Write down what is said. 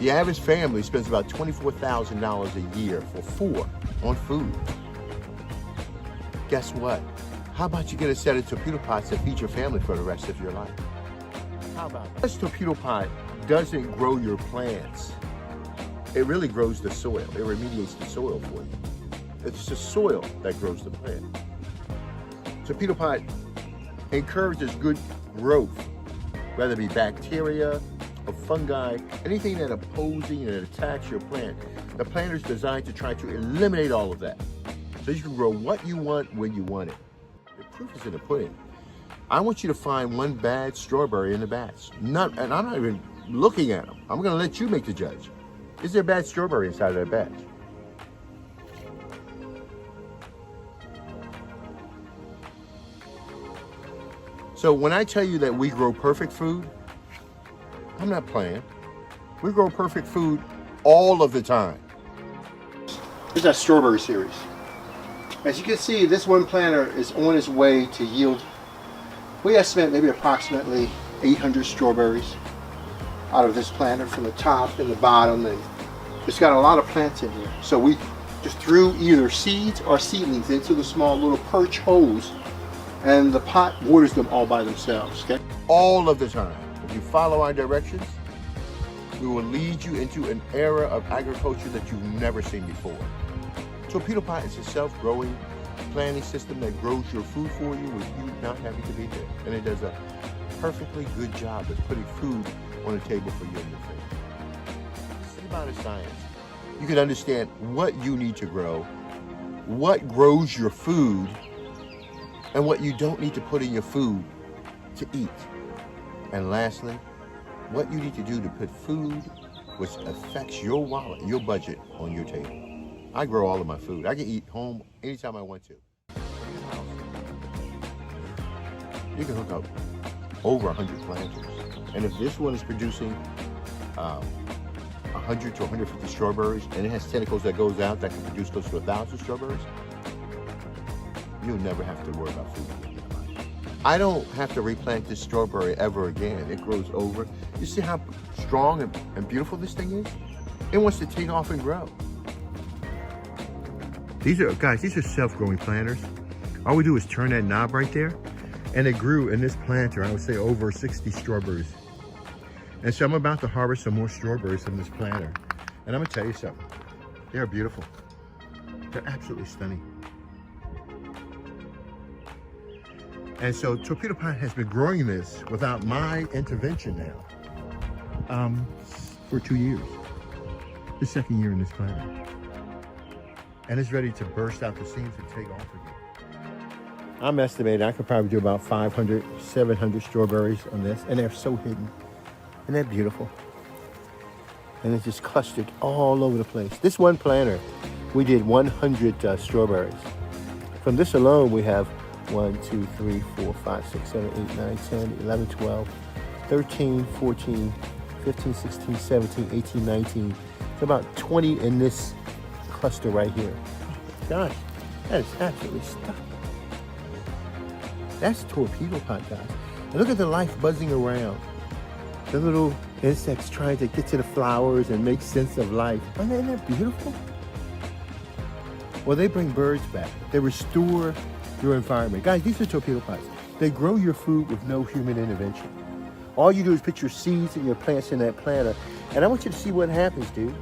The average family spends about $24,000 a year for 4 on food. Guess what? How about you get a set of torpedo pots that feed your family for the rest of your life? How about that? This torpedo pot doesn't grow your plants. It really grows the soil. It remediates the soil for you. It's the soil that grows the plant. Torpedo pot encourages good growth, whether it be bacteria or fungi, anything that opposing and attacks your plant. The planter is designed to try to eliminate all of that, so you can grow what you want when you want it. The proof is in the pudding. I want you to find one bad strawberry in the batch. And I'm not even looking at them. I'm going to let you make the judge. Is there a bad strawberry inside of that batch? So when I tell you that we grow perfect food, I'm not playing. We grow perfect food all of the time. This is our strawberry series. As you can see, this one planter is on its way to yield. We estimate maybe approximately 800 strawberries out of this planter from the top and the bottom, and it's got a lot of plants in here. So we just threw either seeds or seedlings into the small little perch holes, and the pot waters them all by themselves, okay? All of the time. If you follow our directions, we will lead you into an era of agriculture that you've never seen before. Torpedo pot is a self-growing planting system that grows your food for you with you not having to be there. And it does a perfectly good job of putting food on the table for you and your family. Think about it, science. You can understand what you need to grow, what grows your food, and what you don't need to put in your food to eat. And lastly, what you need to do to put food which affects your wallet, your budget, on your table. I grow all of my food. I can eat home anytime I want to. You can hook up over 100 planters. And if this one is producing 100 to 150 strawberries, and it has tentacles that goes out that can produce close to 1,000 strawberries, you'll never have to worry about food again. I don't have to replant this strawberry ever again. It grows over. You see how strong and beautiful this thing is? It wants to take off and grow. These are self-growing planters. All we do is turn that knob right there, and it grew in this planter, I would say, over 60 strawberries. And so I'm about to harvest some more strawberries from this planter. And I'm gonna tell you something. They're beautiful. They're absolutely stunning. And so Torpedo Pot has been growing this without my intervention now for 2 years. The second year in this planter. And it's ready to burst out the seams and take off again. I'm estimating I could probably do about 500, 700 strawberries on this, and they're so hidden. Isn't that beautiful? And it's just clustered all over the place. This one planter, we did 100 strawberries. From this alone, we have 1, 2, 3, 4, 5, 6, 7, 8, 9, 10, 11, 12, 13, 14, 15, 16, 17, 18, 19. It's about 20 in this cluster right here. Gosh, that is absolutely stunning. That's Torpedo Pot, guys. And look at the life buzzing around. The little insects trying to get to the flowers and make sense of life. Isn't that beautiful? Well, they bring birds back. They restore your environment. Guys, these are torpedo pots. They grow your food with no human intervention. All you do is put your seeds and your plants in that planter, and I want you to see what happens, dude.